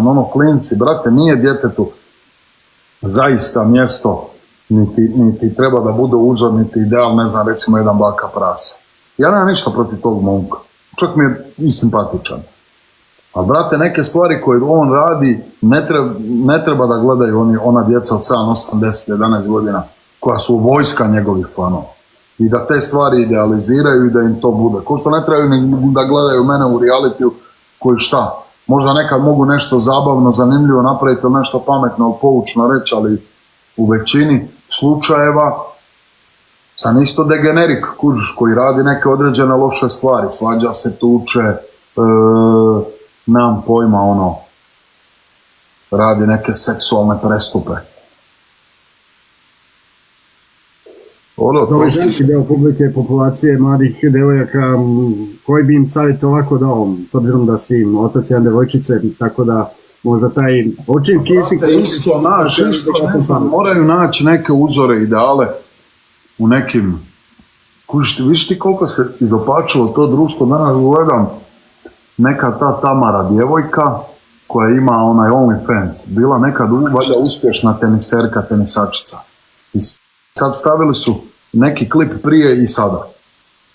ono klinci, brate, nije djetetu zaista mjesto, niti treba da bude uzor, niti ideal, ne znam, recimo jedan Baka Prasa. Ja nemam ništa protiv tog momka, čak mi je i simpatičan. Ali, brate, neke stvari koje on radi, ne treba da gledaju ona djeca od 7, 8, 10, 11 godina, koja su vojska njegovih fanova. I da te stvari idealiziraju i da im to bude. Ko što ne trebaju da gledaju mene u realitiju koji šta. Možda nekad mogu nešto zabavno, zanimljivo napraviti ili nešto pametno, poučno reći, ali u većini slučajeva sam isto degenerik, kužiš, koji radi neke određene loše stvari. Svađa se, tuče, nemam pojma, radi neke seksualne prestupe. Za ovaj ženski deo publike, populacije mladih devojaka, koji bi im savjet ovako dao, s obzirom da si otac jedan devojčice, tako da možda taj očinski instinkt... Isto, ne znam, moraju naći neke uzore, ideale u nekim... Viš ti koliko se izopačilo to društvo, danas gledam neka ta Tamara djevojka koja ima onaj OnlyFans, bila nekad valjda uspješna teniserka, tenisačica. I sad stavili su neki klip prije i sada.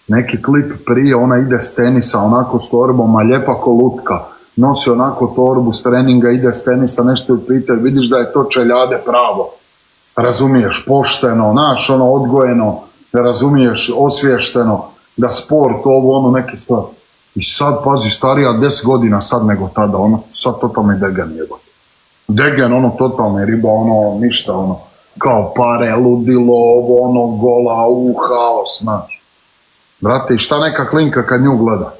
Neki klip prije, ona ide s tenisa, onako s torbom, a lijepa ko lutka. Nosi onako torbu s treninga, ide s tenisa, nešto ju pitaju, vidiš da je to čeljade pravo. Razumiješ, pošteno, odgojeno, razumiješ, osvješteno, da sport, neke stvari. I sad, pazi, starija 10 godina sad nego tada, sad totalni degen jebate. Degen, totalni riba, ništa, kao pare, ludilo, gola, haos, znaš. Brate, i šta neka klinka kad nju gleda?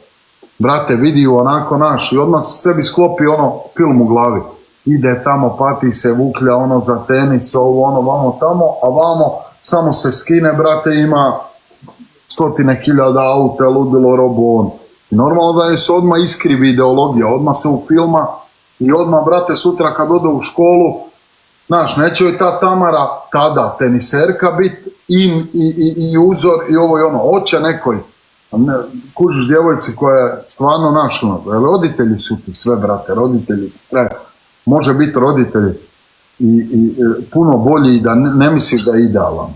Brate, vidi ju onako i odmah sebi sklopi film u glavi. Ide tamo, pati se, vuklja za tenis, vamo tamo, a vamo samo se skine, brate, ima 100.000 auta, ludilo, robu, I normalno da je se odmah iskrivi ideologija, odmah se u filma i odmah, brate, sutra kad ode u školu, znaš, neće joj ta Tamara, tada teniserka biti i uzor i ovo i ono. Oće nekoj, kužiš djevojci koja je stvarno roditelji su ti sve, brate, roditelji. Može biti roditelji i puno bolji da ne misliš da je idealan.